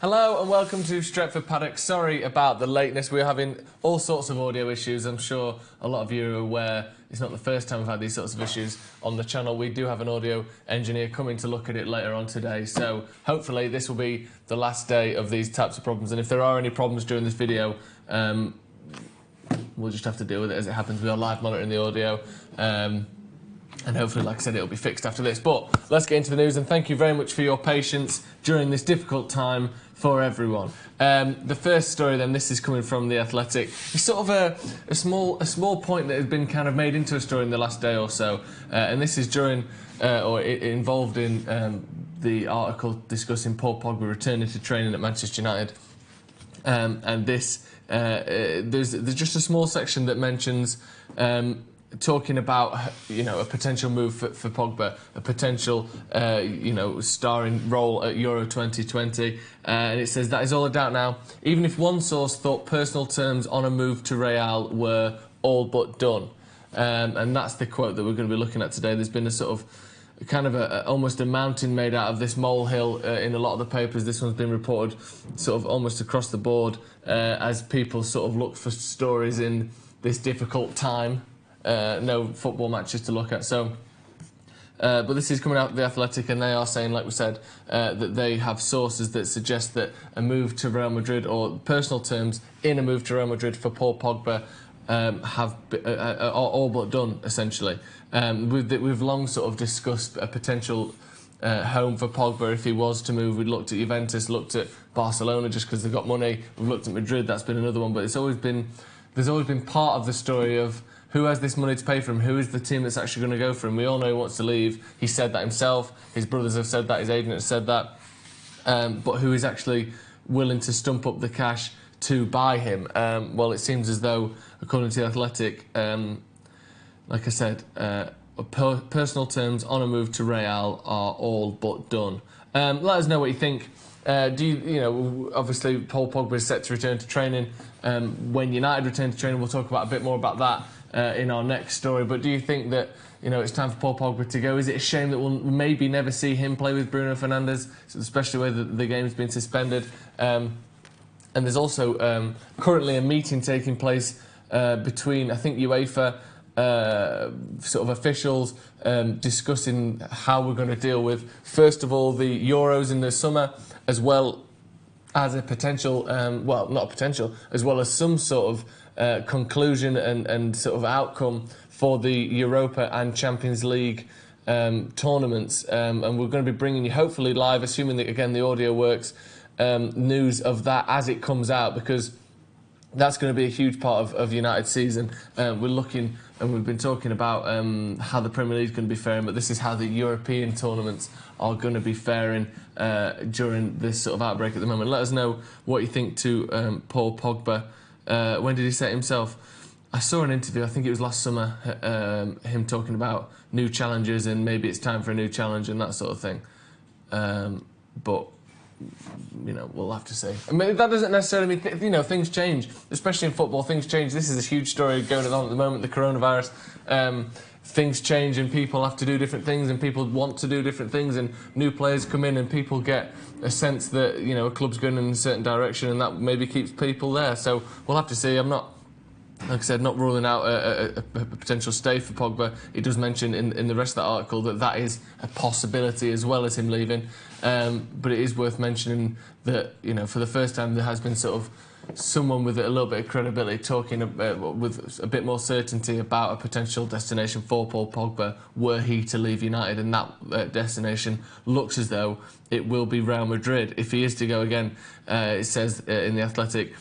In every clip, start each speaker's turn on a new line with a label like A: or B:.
A: Hello and welcome to Stretford Paddock. Sorry about the lateness. We're having all sorts of audio issues. I'm sure a lot of you are aware it's not the first time we've had these sorts of issues on the channel. We do have an audio engineer coming to look at it later on today. So hopefully this will be the last day of these types of problems. And if there are any problems during this video, we'll just have to deal with it as it happens. We are live monitoring the audio. And hopefully, like I said, it'll be fixed after this. But let's get into the news, and thank you very much for your patience during this difficult time for everyone. The first story then, this is coming from The Athletic. It's sort of a small point that has been kind of made into a story in the last day or so, and this is during, involved in the article discussing Paul Pogba returning to training at Manchester United. And this, there's just a small section that mentions talking about, a potential move for Pogba, a potential, starring role at Euro 2020. And it says, that is all a doubt now. Even if one source thought personal terms on a move to Real were all but done. And that's the quote that we're going to be looking at today. There's been a sort of kind of almost a mountain made out of this molehill in a lot of the papers. This one's been reported sort of almost across the board as people sort of look for stories in this difficult time. No football matches to look at. So, but this is coming out of The Athletic, and they are saying, like we said, that they have sources that suggest that a move to Real Madrid, or personal terms in a move to Real Madrid for Paul Pogba, are all but done, essentially. We've long sort of discussed a potential home for Pogba if he was to move. We'd looked at Juventus, looked at Barcelona just because they've got money. We've looked at Madrid, that's been another one. But there's always been part of the story of who has this money to pay for him? Who is the team that's actually going to go for him? We all know he wants to leave. He said that himself. His brothers have said that. His agent has said that. But who is actually willing to stump up the cash to buy him? Well, it seems as though, according to The Athletic, like I said, personal terms on a move to Real are all but done. Let us know what you think. Obviously Paul Pogba is set to return to training. When United return to training, we'll talk about a bit more about that in our next story. But do you think that it's time for Paul Pogba to go? Is it a shame that we'll maybe never see him play with Bruno Fernandes, especially where the game's been suspended? And there's also currently a meeting taking place between, I think, UEFA sort of officials discussing how we're going to deal with, first of all, the Euros in the summer, as well as a potential, as well as some sort of conclusion and sort of outcome for the Europa and Champions League tournaments. And we're going to be bringing you, hopefully live, assuming that, again, the audio works, news of that as it comes out, because that's going to be a huge part of United's season. We're looking, and we've been talking about how the Premier League is going to be faring, but this is how the European tournaments are going to be faring during this sort of outbreak at the moment. Let us know what you think to Paul Pogba. When did he say it himself? I saw an interview, I think it was last summer, him talking about new challenges and maybe it's time for a new challenge and that sort of thing. But we'll have to see. I mean, that doesn't necessarily mean, things change, especially in football, things change. This is a huge story going on at the moment, the coronavirus. Things change and people have to do different things and people want to do different things and new players come in and people get a sense that, a club's going in a certain direction and that maybe keeps people there. So we'll have to see. I'm not, like I said, not ruling out a potential stay for Pogba. It does mention in the rest of that article that is a possibility as well as him leaving. But it is worth mentioning that, for the first time there has been sort of someone with a little bit of credibility talking with a bit more certainty about a potential destination for Paul Pogba were he to leave United, and that destination looks as though it will be Real Madrid if he is to go again. It says in The Athletic,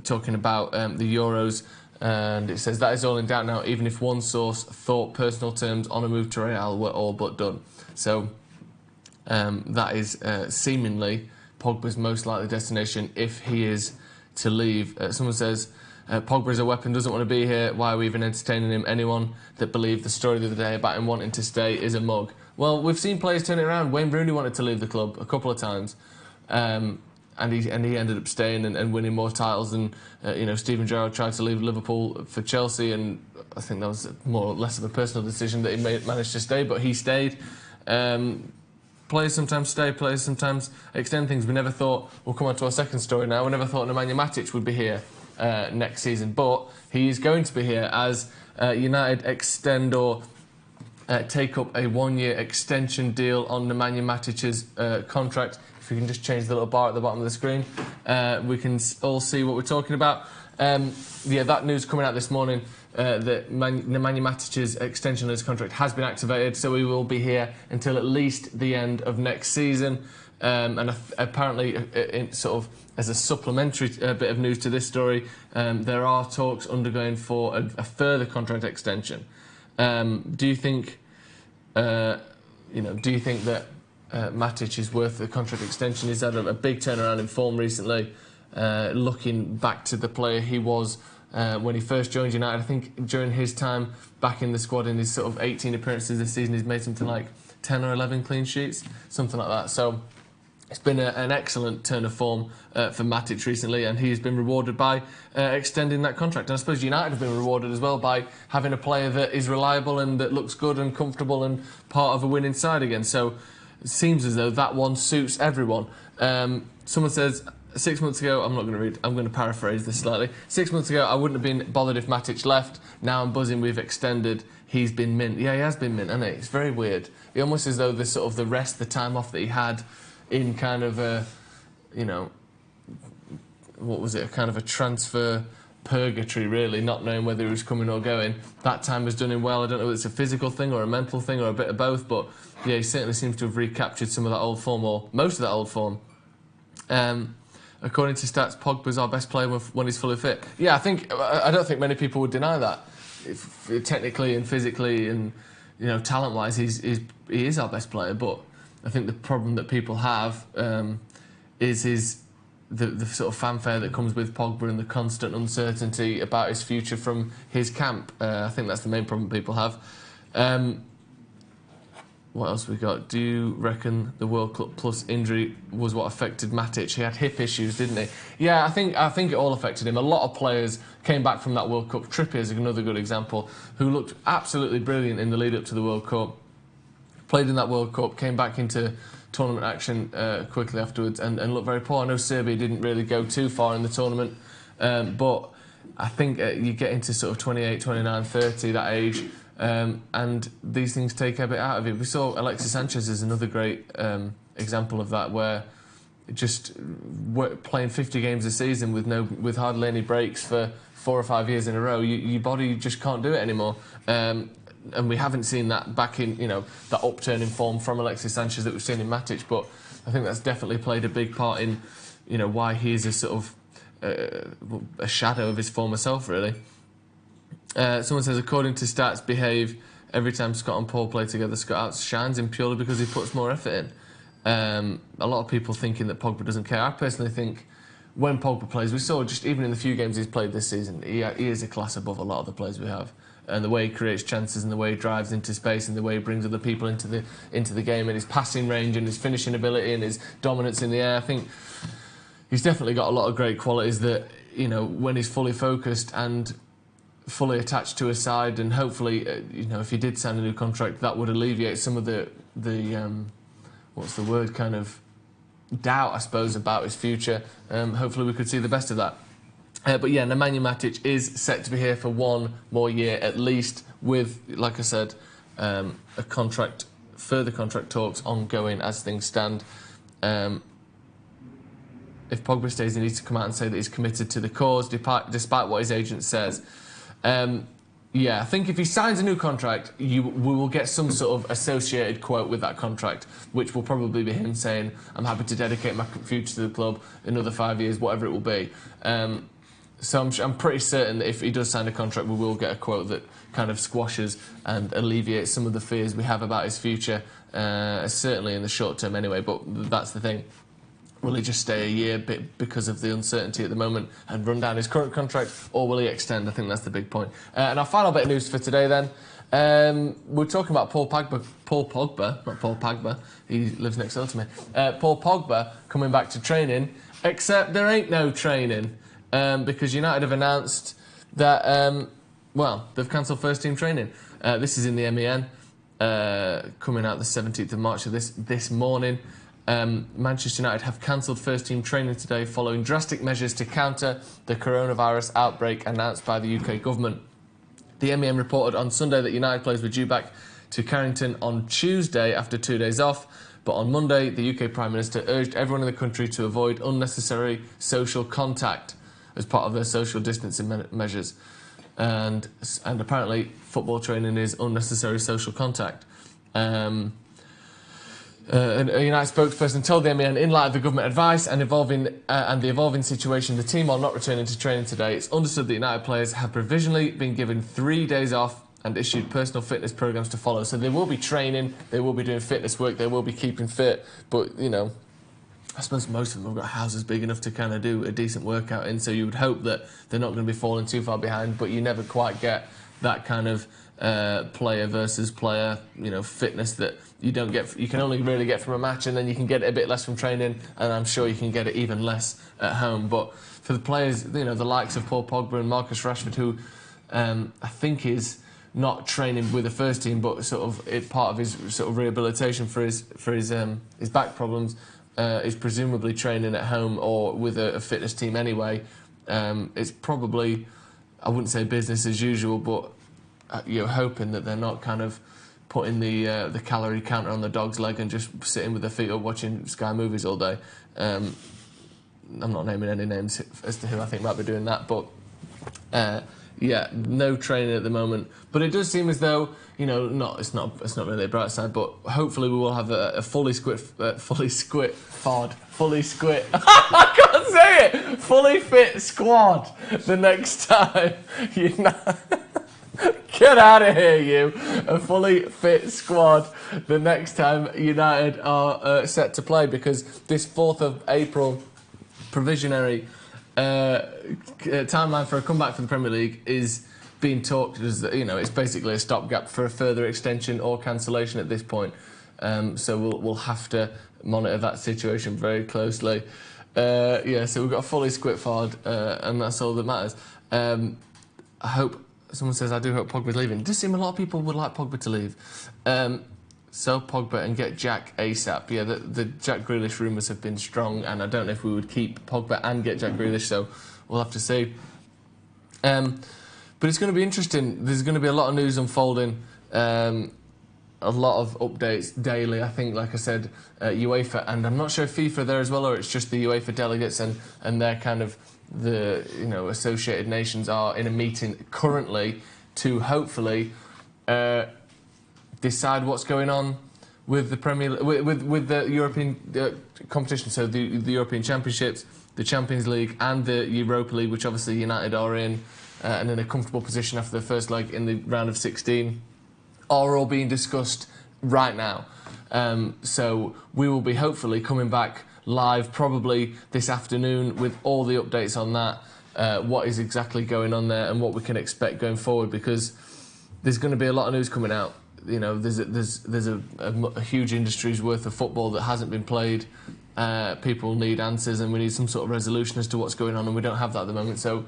A: talking about the Euros, and it says that is all in doubt now, even if one source thought personal terms on a move to Real were all but done. So that is seemingly Pogba's most likely destination if he is to leave. Someone says, Pogba is a weapon, doesn't want to be here. Why are we even entertaining him? Anyone that believed the story the other day about him wanting to stay is a mug. Well, we've seen players turn it around. Wayne Rooney wanted to leave the club a couple of times. And he ended up staying and winning more titles than, Steven Gerrard tried to leave Liverpool for Chelsea, and I think that was more or less of a personal decision that he managed to stay, but he stayed. players sometimes stay, players sometimes extend things. We never thought, we'll come on to our second story now, we never thought Nemanja Matic would be here next season, but he's going to be here as United extend or take up a one-year extension deal on Nemanja Matic's contract. If we can just change the little bar at the bottom of the screen, we can all see what we're talking about. Yeah, that news coming out this morning, that Nemanja Matic's extension of his contract has been activated, so he will be here until at least the end of next season. And apparently, sort of as a supplementary bit of news to this story, there are talks undergoing for a further contract extension. Do you think, do you think that Matic is worth the contract extension? He's had a big turnaround in form recently. Looking back to the player he was when he first joined United, I think during his time back in the squad in his sort of 18 appearances this season, he's made something like 10 or 11 clean sheets, something like that. So it's been an excellent turn of form for Matic recently, and he's been rewarded by extending that contract. And I suppose United have been rewarded as well by having a player that is reliable and that looks good and comfortable and part of a winning side again. So it seems as though that one suits everyone. Someone says, 6 months ago, I'm not going to read, I'm going to paraphrase this slightly. 6 months ago, I wouldn't have been bothered if Matic left. Now I'm buzzing we've extended. He's been mint. Yeah, he has been mint, hasn't he? It's very weird. He almost as though the time off that he had in kind of a, what was it, a kind of a transfer purgatory, really, not knowing whether he was coming or going. That time has done him well. I don't know whether it's a physical thing or a mental thing or a bit of both, but yeah, he certainly seems to have recaptured some of that old form, or most of that old form. According to stats, Pogba's our best player when he's fully fit. Yeah, I don't think many people would deny that. Technically and physically and talent-wise, he is our best player. But I think the problem that people have is the sort of fanfare that comes with Pogba and the constant uncertainty about his future from his camp. I think that's the main problem people have. What else we got? Do you reckon the World Cup plus injury was what affected Matic? He had hip issues, didn't he? Yeah, I think it all affected him. A lot of players came back from that World Cup. Trippier is another good example, who looked absolutely brilliant in the lead-up to the World Cup. Played in that World Cup, came back into tournament action quickly afterwards and looked very poor. I know Serbia didn't really go too far in the tournament, but I think you get into sort of 28, 29, 30, that age, and these things take a bit out of you. We saw Alexis Sanchez as another great example of that, where just playing 50 games a season with hardly any breaks for 4 or 5 years in a row, your body just can't do it anymore. And we haven't seen that back in, that upturn in form from Alexis Sanchez that we've seen in Matic, but I think that's definitely played a big part in, why he's a sort of a shadow of his former self, really. Someone says, according to stats, behave every time Scott and Paul play together, Scott outshines him purely because he puts more effort in. A lot of people thinking that Pogba doesn't care. I personally think when Pogba plays, we saw just even in the few games he's played this season, he is a class above a lot of the players we have. And the way he creates chances and the way he drives into space and the way he brings other people into the game and his passing range and his finishing ability and his dominance in the air, I think he's definitely got a lot of great qualities that, when he's fully focused and fully attached to his side, and hopefully, if he did sign a new contract, that would alleviate some of the what's the word, kind of doubt, I suppose, about his future. Hopefully we could see the best of that. But yeah, Nemanja Matic is set to be here for 1 more year at least, with, like I said, further contract talks ongoing as things stand. If Pogba stays, he needs to come out and say that he's committed to the cause, despite what his agent says. Yeah, I think if he signs a new contract, we will get some sort of associated quote with that contract, which will probably be him saying, I'm happy to dedicate my future to the club, another 5 years, whatever it will be. So I'm pretty certain that if he does sign a contract, we will get a quote that kind of squashes and alleviates some of the fears we have about his future, certainly in the short term anyway, but that's the thing. Will he just stay a year because of the uncertainty at the moment and run down his current contract, or will he extend? I think that's the big point. And our final bit of news for today then, we're talking about Paul Pogba, not Paul Pogba, he lives next door to me. Paul Pogba coming back to training, except there ain't no training, because United have announced that, they've cancelled first team training. This is in the MEN. coming out the 17th of March of this morning. Manchester United have cancelled first-team training today following drastic measures to counter the coronavirus outbreak announced by the UK government. The MEN reported on Sunday that United players were due back to Carrington on Tuesday after 2 days off, but on Monday the UK Prime Minister urged everyone in the country to avoid unnecessary social contact as part of their social distancing measures. And apparently football training is unnecessary social contact. A United spokesperson told the MEN, in light of the government advice and the evolving situation, the team are not returning to training today. It's understood that United players have provisionally been given 3 days off and issued personal fitness programmes to follow. So they will be training, they will be doing fitness work, they will be keeping fit, but, you know, I suppose most of them have got houses big enough to kind of do a decent workout in, so you would hope that they're not going to be falling too far behind, but you never quite get that kind of player versus player, you know, fitness that you don't get. You can only really get from a match, and then you can get it a bit less from training, and I'm sure you can get it even less at home. But for the players, you know, the likes of Paul Pogba and Marcus Rashford, who I think is not training with the first team, but sort of part of his sort of rehabilitation for his back problems, is presumably training at home or with a fitness team anyway. It's probably, I wouldn't say business as usual, but you're hoping that they're not kind of putting the calorie counter on the dog's leg and just sitting with their feet up watching Sky movies all day. I'm not naming any names as to who I think might be doing that, but yeah, no training at the moment. But it does seem as though, you know, it's not really a bright side, but hopefully we will have a fully fit squad the next time Get out of here, you! A fully fit squad the next time United are set to play, because this 4th of April provisionary timeline for a comeback for the Premier League is being talked as, you know, it's basically a stopgap for a further extension or cancellation at this point. So we'll have to monitor that situation very closely. Yeah, so we've got a fully forward, and that's all that matters. I hope. Someone says, I do hope Pogba's leaving. It does seem a lot of people would like Pogba to leave. Sell Pogba and get Jack ASAP. Yeah, the Jack Grealish rumours have been strong, and I don't know if we would keep Pogba and get Jack Grealish, so we'll have to see. But it's going to be interesting. There's going to be a lot of news unfolding, a lot of updates daily. I think, like I said, UEFA, and I'm not sure if FIFA are there as well, or it's just the UEFA delegates and they're kind of the, you know, associated nations are in a meeting currently to hopefully decide what's going on with the with the European competition. So the European Championships, the Champions League, and the Europa League, which obviously United are in, and in a comfortable position after the first leg in the round of 16, are all being discussed right now. So we will be hopefully coming back live probably this afternoon with all the updates on that, what is exactly going on there and what we can expect going forward, because there's going to be a lot of news coming out. You know, there's a huge industry's worth of football that hasn't been played. People need answers, and we need some sort of resolution as to what's going on, and we don't have that at the moment. So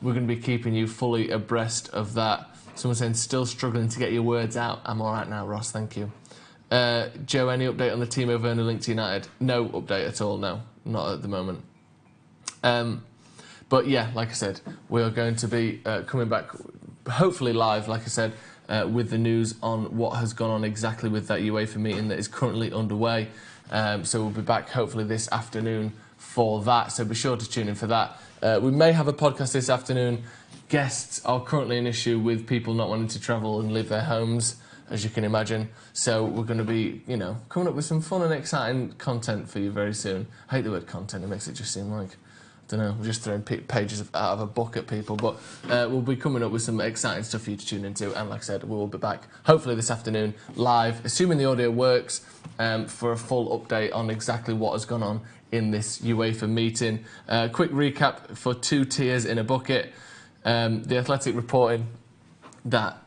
A: we're going to be keeping you fully abreast of that. Someone saying, still struggling to get your words out. I'm all right now, Ross, thank you. Joe, any update on the Timo Werner link to United? No update at all, no, not at the moment. But yeah, like I said, we are going to be coming back, hopefully live, like I said, with the news on what has gone on exactly with that UEFA meeting that is currently underway. So we'll be back hopefully this afternoon for that, so be sure to tune in for that. We may have a podcast this afternoon. Guests are currently an issue with people not wanting to travel and leave their homes, as you can imagine. So we're going to be, you know, coming up with some fun and exciting content for you very soon. I hate the word content, it makes it just seem like, I don't know, we're just throwing pages out of a book at people. But we'll be coming up with some exciting stuff for you to tune into. And like I said, we will be back hopefully this afternoon live, assuming the audio works, for a full update on exactly what has gone on in this UEFA meeting. Quick recap for 2 tiers in a bucket. The Athletic reporting that,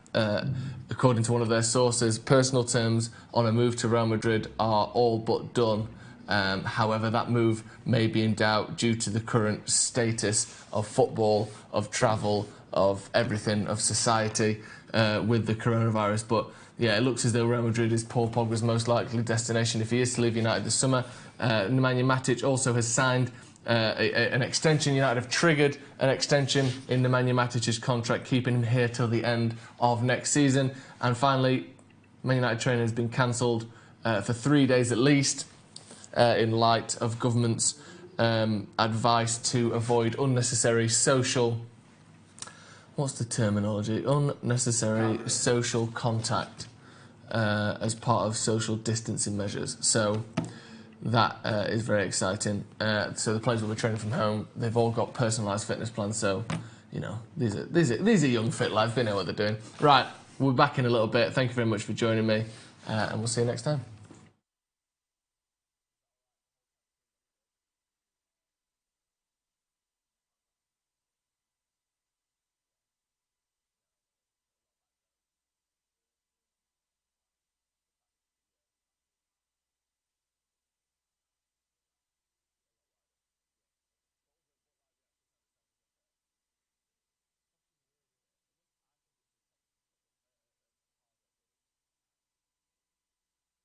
A: according to one of their sources, personal terms on a move to Real Madrid are all but done. However, that move may be in doubt due to the current status of football, of travel, of everything, of society with the coronavirus. But yeah, it looks as though Real Madrid is Paul Pogba's most likely destination if he is to leave United this summer. Nemanja Matic also has signed an extension. United have triggered an extension in Nemanja Matic's contract, keeping him here till the end of next season. And finally, Man United training has been cancelled for 3 days at least, in light of government's advice to avoid unnecessary social... What's the terminology? Unnecessary social contact as part of social distancing measures. So that is very exciting. So the players will be training from home. They've all got personalised fitness plans. So, you know, these are young, fit lads. They know what they're doing. Right, we'll be back in a little bit. Thank you very much for joining me, and we'll see you next time.